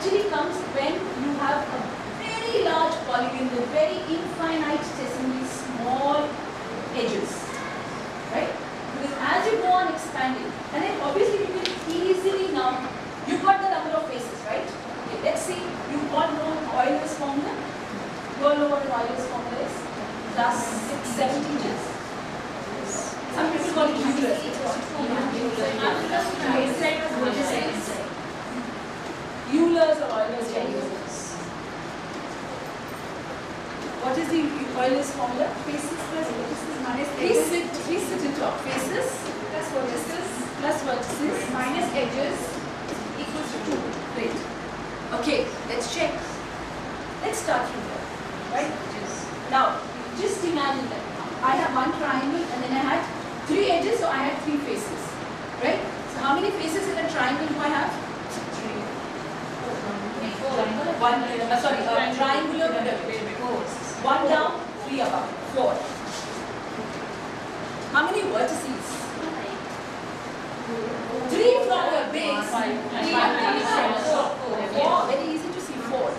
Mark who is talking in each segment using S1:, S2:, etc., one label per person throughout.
S1: actually comes when you have a very large polygon with very infinitesimally small edges, right? Because as you go on expanding, and then obviously you can easily now, you've got the number of faces, right? Okay, let's see, you all know Euler's formula? You all know what an Euler's formula is? Plus 7 teachers. Some people call it Euler's. Euler's or Euler's Euler's. What is the Euler's formula? Faces plus vertices minus edges. Please sit and talk. Faces plus vertices
S2: minus edges equals to 2.
S1: Great. Okay, let's check. Let's start from there. Right? Now, just imagine that I have one triangle and then I had 3 edges, so I had 3 faces. Right? So how many faces in a triangle do I have? Triangular pyramid. 1 down, 3 above. 4. How many vertices? 3 from the base. 4. Very easy to see. 4.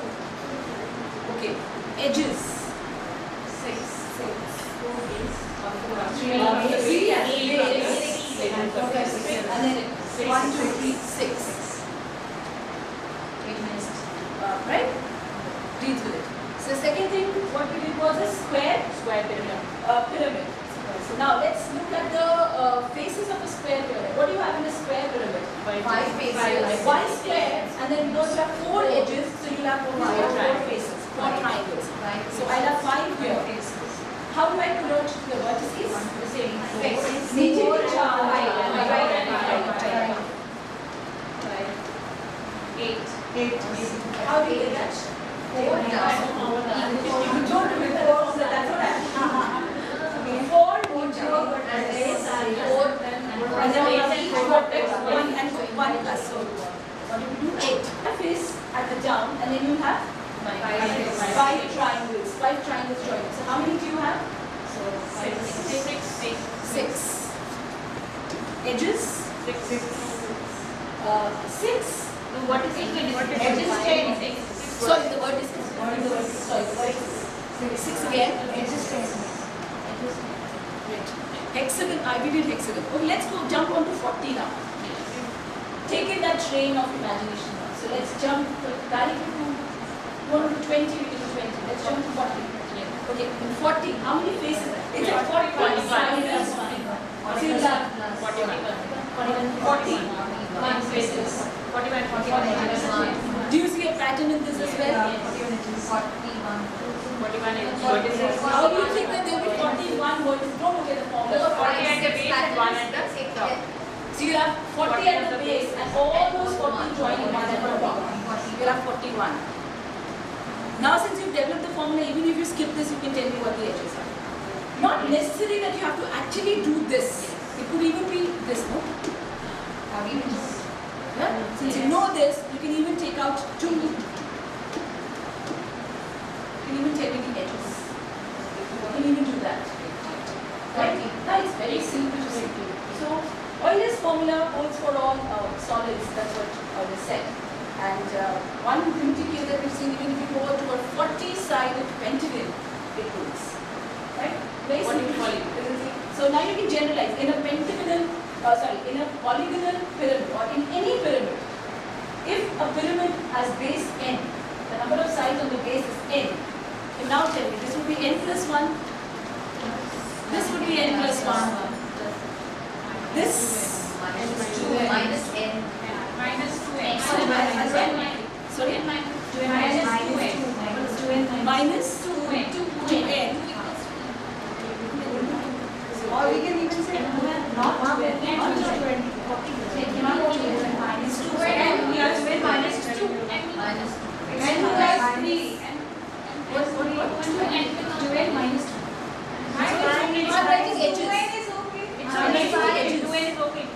S1: Okay. Edges. 6. 3 at base. And then 1, 2, 3, 6. Right? Deals with it. So the second thing, what we did was a square pyramid. Pyramid. So now let's look at the faces of a square pyramid. What do you have in a square pyramid?
S2: 5 faces.
S1: 1 square, and then because you have 4 edges, so you'll have 4 faces, 4 triangles. So I'll have 5 here. How do I convert the vertices? The same. 8. How do you get that? 4 down. You don't remember, so that's what happened. 4 and then 1 plus. So what do we do? 8. Face at the down, and then you have 5 triangles. 5 triangles joined. So how many do you have? 6. Edges? 6.
S2: What is it?
S1: Edges 10. Sorry, the vertices. Sorry, the vertices. 6 again. Edges 10. Great. Hexagon, we did hexagon. Okay, let's go jump on to 40 now. Take in that train of imagination now. So let's jump directly to 20, we did 20. Let's jump to 40. Okay, in 40, how many faces? It's a 40 plus 1. So you have 40. 1 faces. 41. Do you see a pattern in this as well?
S2: 41 edges.
S1: How do you think that there will be 41 vertices? Don't look at the formula.
S2: 40 at the base and 1 at the top.
S1: So you have 40 at the base and all those 40 joining 1 at the top. You have 41. Now since you've developed the formula, even if you skip this, you can tell me what the edges are. Not necessarily that you have to actually do this. It could even be this, no? Yeah? Since you know this, you can even take out 2. You can even tell me the edges. You can even do that. Right? That is very simple to see. So, Euler's formula holds for all solids. That's what Euler said. And one primitive case that we've seen, even if you go to a 40-sided pentagon, it holds. Right? Very simple. So now you can generalize. In a pentagonal, in a polygonal pyramid or in any pyramid, if a pyramid has base n, the number of sides on the base is n. You now tell me, this would be n plus 1. This would be n plus 1. This
S2: minus n. Minus 2n.
S1: Sorry? Minus 2n.
S2: Or we can even say not 2n. Minus 2n. Minus 2n. Minus 2n. N plus 3. What? 2n minus 2.
S1: I'm writing edges.
S2: 2n is okay.
S1: I'm writing the edges.
S2: 2n is okay.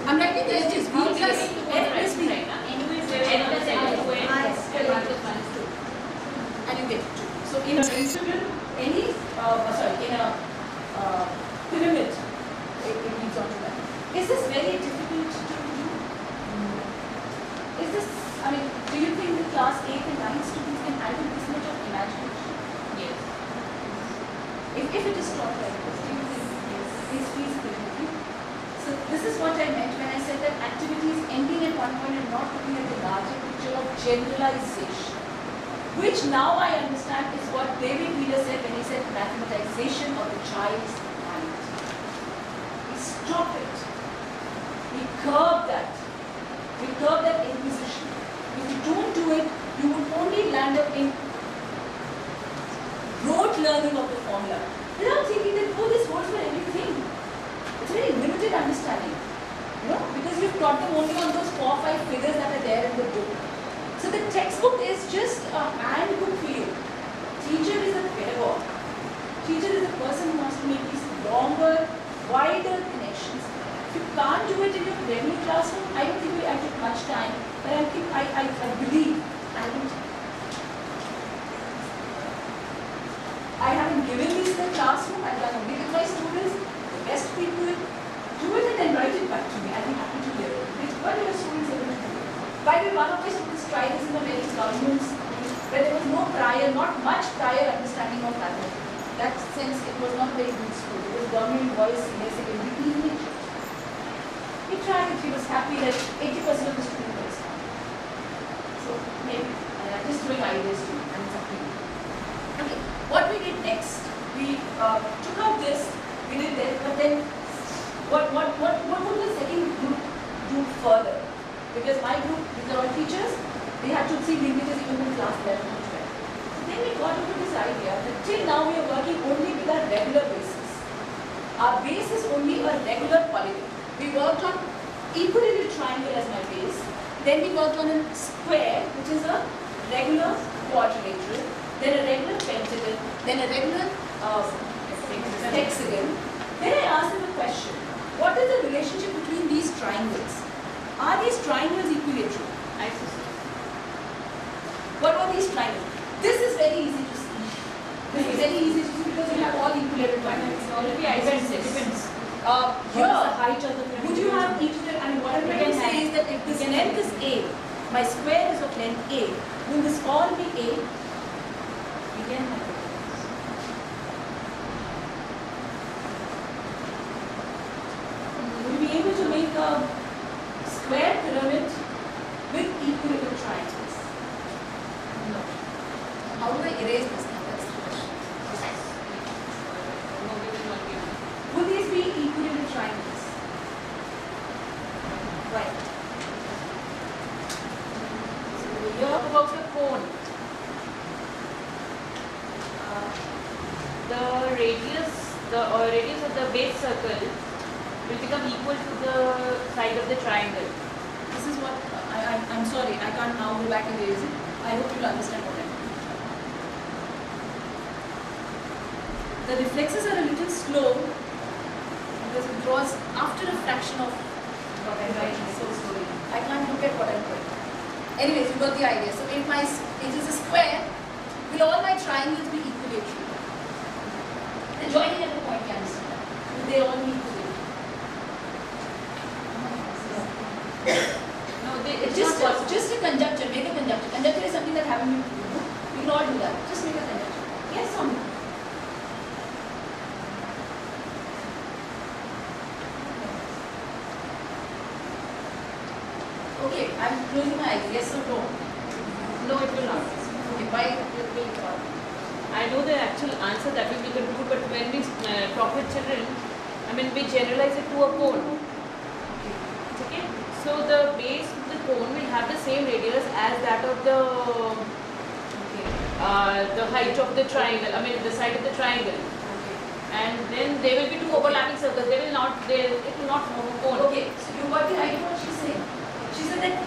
S1: I'm writing the edges. B plus F plus B. And you get 2. So in a any in a pyramid, it leads on to that. Is this very difficult to do? Is this, I mean, do you think class 8 and 9 students can handle this much of imagination?
S2: Yes.
S1: If it is taught like this, do you think is feasible? So this is what I meant when I said that activities ending at one point and not looking at the larger picture of generalization, which now I understand is what David Wheeler said when he said mathematization of the child's mind. We stop it. We curb that. We curb that inquisition. If you don't do it, you will only land up in rote learning of the formula without thinking that, oh, this holds for everything. It's a very limited understanding, because you've taught them only on those 4 or 5 figures that are there in the book. So the textbook is just a handbook for you. Teacher is a pedagogue. Teacher is the person who wants to make these longer, wider connections. If you can't do it in your regular classroom, I don't think I took much time, but I believe I haven't given this in the classroom. I've done only with my students. The best people do it and then write it back to me. I'll be happy to hear it. What are your students able to do? By the way, one of my students tried this in the very governments where there was no prior, not much prior understanding of mathematics. In that sense, it was not very good school. It was government boys, senior secondary, English. He tried it. He was happy that 80% of the students were smart. So maybe I'm just throwing ideas to you. And it's up to you. Okay. What we did next, we took out this, we did that, but then what would the second group do further? Because my group, these are all teachers, they had to see linkages even in class 11 and 12. So then we got into this idea that till now we are working only with our regular basis. Our base is only a regular polygon. We worked on equilateral triangle as my base, then we worked on a square, which is a regular quadrilateral, then a regular pentagon, then a regular hexagon. Then I asked them a question. What is the relationship between these triangles? Are these triangles equilateral?
S2: Isosceles.
S1: What are these triangles? This is very easy to see. This is very easy to see because you have all equilateral triangles.
S2: It's already isosceles.
S1: Depends.
S2: What is the height of the triangle?
S1: Would you have equilateral? I mean, what I'm trying to say is that if this length is A, my square is of length A, will this all be A?
S2: We can have it.
S1: Will be able to make a square pyramid with equilateral triangles?
S2: No.
S1: How do I erase this now? That's the question.
S2: No, we will not be able to.
S1: Will these be equilateral triangles? Why?
S2: You talk about the cone. The radius of the base circle will become equal to the side of the triangle.
S1: This is what I'm sorry, I can't now go back and erase it. I hope you'll understand what I mean. The reflexes are a little slow because it draws after a fraction of what I'm writing so slowly. I can't look at what I'm doing. Anyways, you got the idea. So if it is a square, will all my triangles be equilateral? The joining at the point, you understand? Will they all be equilateral?
S2: No,
S1: It's just a conjecture. Make a conjecture. Conjecture is something that haven't been proven. We can all do that. Just make a conjecture. Yes or no? Okay, I'm closing my eyes. Yes or no?
S2: No, it will not.
S1: Okay, why will it not?
S2: I know the actual answer that will be the true, but when we talk with children, I mean, we generalize it to a cone. Okay? So the base of the cone will have the same radius as that of the height of the triangle. I mean, the side of the triangle. And then there will be two overlapping circles. It will not form a cone.
S1: Okay, so you got the idea what she's saying. She said that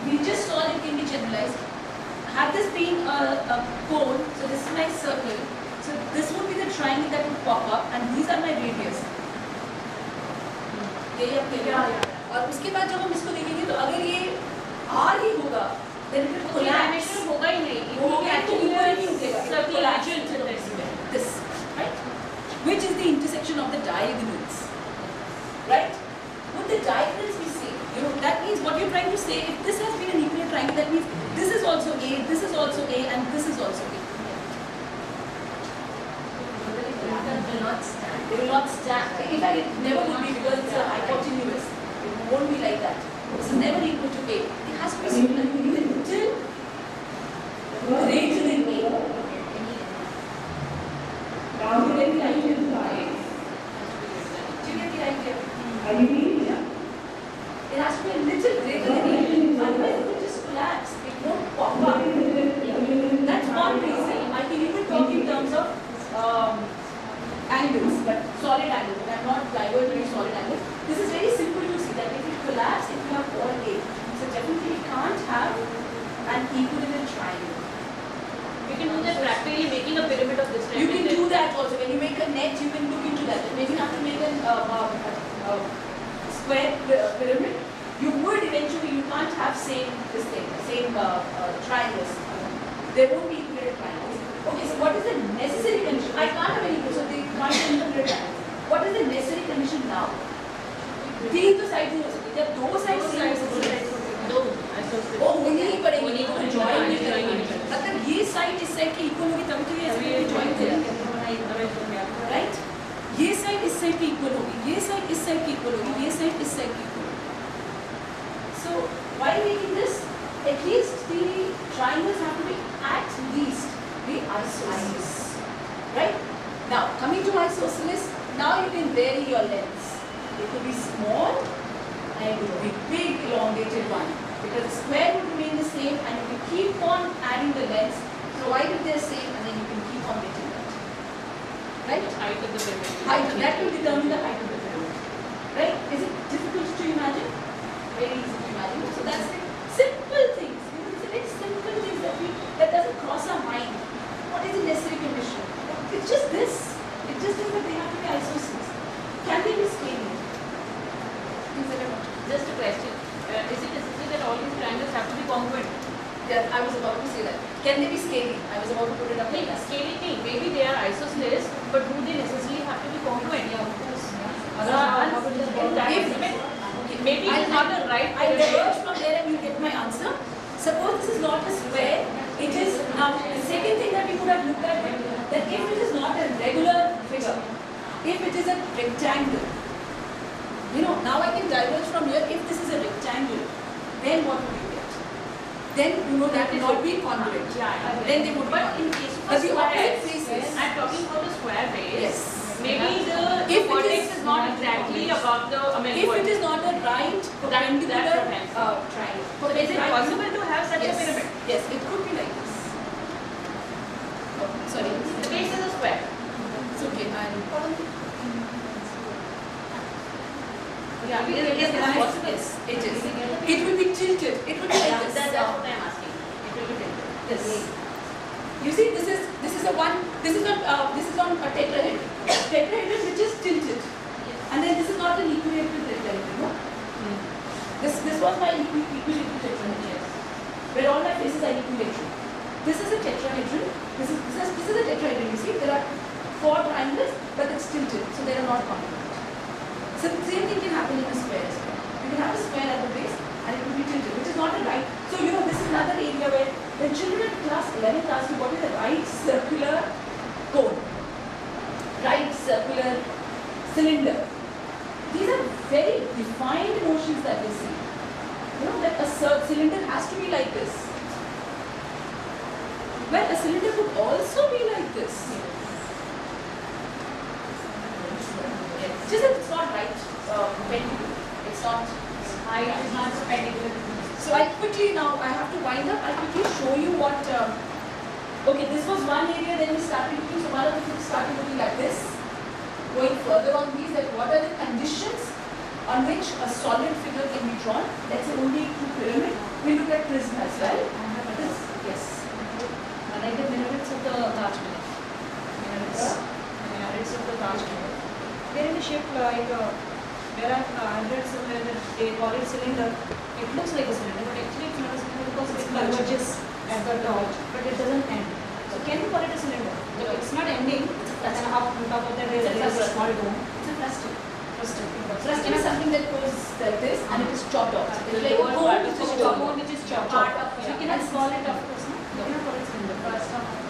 S1: we just saw that it can be generalized. Had this been a cone, so this is my circle, so this would be the triangle that would pop up and these are my radius. और उसके बाद जब हम इसको देखेंगे तो अगर ये R ही होगा, then it will collapse.
S2: Dimension होगा ही नहीं.
S1: वो actually ऊपर ही नहीं उठेगा.
S2: Circle.
S1: This, right? Which is the intersection of the diagonals, right? Would the diagonals be same? That means what you're trying to say, if this has been an equilateral triangle, that means this is also A, this is also A, and this is also A.
S3: It will not stand.
S1: They will not stand. In fact, it never will be because it's a hypotenuse. It won't be like that. This is never equal to A. It has to be similar. Little greater than A. Now you get the idea. Do you get the idea? Are you reading? Yeah. It has to be a little greater than A. Otherwise, it will just collapse. It won't pop up. That's one reason. I can even talk in terms of angles, but solid angles. I'm not diverting to solid angles. This is very simple to see that if it collapses, it will have all A. So definitely you can't have an equivalent triangle.
S2: You can do that practically making a pyramid of this type.
S1: You can do that also. When you make a net, you can look into that. Maybe you have to make a square pyramid. You would eventually, you can't have same triangles. There won't be equivalent triangles. Okay, so what is the necessary condition? I can't have any, so they can't have equivalent triangles. What is the necessary condition now? तीन तो side हो सकती है, जब दो side हो सकती है, वो नहीं पड़ेगी, तो ज्वाइन नहीं करेंगे। मतलब ये साइड इस साइड के इक्वल होगी तभी तो ये ऐसे ज्वाइन करेंगे, राइट? ये साइड इस साइड की इक्वल होगी, ये साइड इस साइड की इक्वल होगी, ये साइड इस साइड की इक्वल होगी। So why making this? At least the triangles have to be at least be isosceles, right? Now coming to isosceles, now you can vary your lengths. It could be small and it could be big elongated one, because the square would remain the same and you can keep on adding the lengths provided they're same, and then you can keep on getting that. Right?
S2: Height of the pyramid.
S1: Height, that will determine the height of the pyramid. Right? Is it difficult to imagine? Very easy to imagine. So that's the simple things. You know, it's a very simple things that doesn't cross our mind. What is the necessary condition? It's just this. It's just that they have to be isosceles. Can they be scaling?
S2: Just a question. Is it necessary that all these triangles have to be congruent?
S1: Yeah, I was about to say that. Can they be scaling? I was about to put it up like that.
S2: Scaling thing. Maybe they are isosceles, but do they necessarily have to be congruent?
S3: Yeah, of course.
S2: Maybe it's not the right
S1: I
S2: pyramid.
S1: diverge from there and you get my answer. Suppose this is not a square, it is now the second thing that we could have looked at, that if it is not a regular figure, if it is a rectangle, you know, now I can diverge from here. If this is a rectangle, then what would you get? Then you know that will not be congruent.
S2: Yeah.
S1: Then they would be
S2: But in
S1: congruent.
S2: case of
S1: But
S2: the
S1: the opposite
S2: square,
S1: faces.
S2: I'm talking about the square base.
S1: Yes.
S2: Maybe the
S1: If it
S2: vertex
S1: is
S2: is not exactly above the. I mean,
S1: If it is not a right perpendicular
S2: that's what I'm saying.
S1: triangle.
S2: So is it possible to have such a
S1: Yes.
S2: pyramid?
S1: Yes, it could be like this. Oh, sorry.
S2: The base is a square.
S1: It's okay.
S2: Yeah,
S1: It is possible. Yes, it is. It will be tilted. It will be like this.
S2: That's what I'm asking. It will be tilted.
S1: This. You see, this is a one. This is on a tetrahedron. Tetrahedron which is tilted, and then this is not an equilateral tetrahedron. No. This was my equilateral tetrahedron, where all my faces are equilateral. This is a tetrahedron. This is a tetrahedron. You see, there are 4 triangles, but it's tilted, so they are not congruent. So the same thing can happen in a square as well. You can have a square at the base and it will be tilted, which is not a right. So you know, this is another area where when children in class 11 ask you what is a right circular cone, right circular cylinder. These are very defined motions that we see. You know that a cylinder has to be like this. Well, a cylinder could also be like this. Just that it's not right perpendicular. It's not height, it's not perpendicular. So I quickly now, I have to wind up. I'll quickly show you what, okay, this was one area, then we started looking, so one of the things started looking at this. Going further on these, that what are the conditions on which a solid figure can be drawn. Let's say only through pyramid. We look at prism as well. This, yes.
S3: Like the minarets of the Taj Mahal. Minarets of the Taj Mahal. They're in a shape like where I've read somewhere that they call it cylinder. It looks like a cylinder, but actually it's not a cylinder because it converges at the top, but it doesn't end. So can you call it a cylinder? But it's not ending, and up on top of that there is a small dome.
S1: It's a frustum.
S3: Frustum.
S1: Frustum is something that goes like this and it is chopped off. It's like a
S2: lower
S1: cone
S2: part
S1: which
S2: of
S1: is
S2: the
S1: chopped
S2: cone
S1: off.
S2: which is chopped
S1: Part
S2: off.
S1: of,
S3: So you
S1: yeah.
S3: cannot
S1: And
S3: call it of course, no? You cannot call it cylinder. First of all.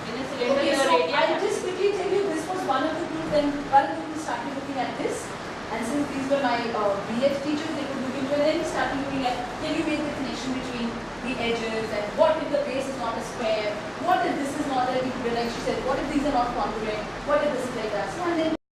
S2: In a cylinder,
S1: Okay,
S2: the
S1: so
S2: radius
S1: I'll just quickly tell you this was one of the two. Then one of we started looking at this, and since these were my BF teachers, they could look into it. Then we started looking at, can you make the connection between the edges, and what if the base is not a square? What if this is not a, like she said, what if these are not congruent?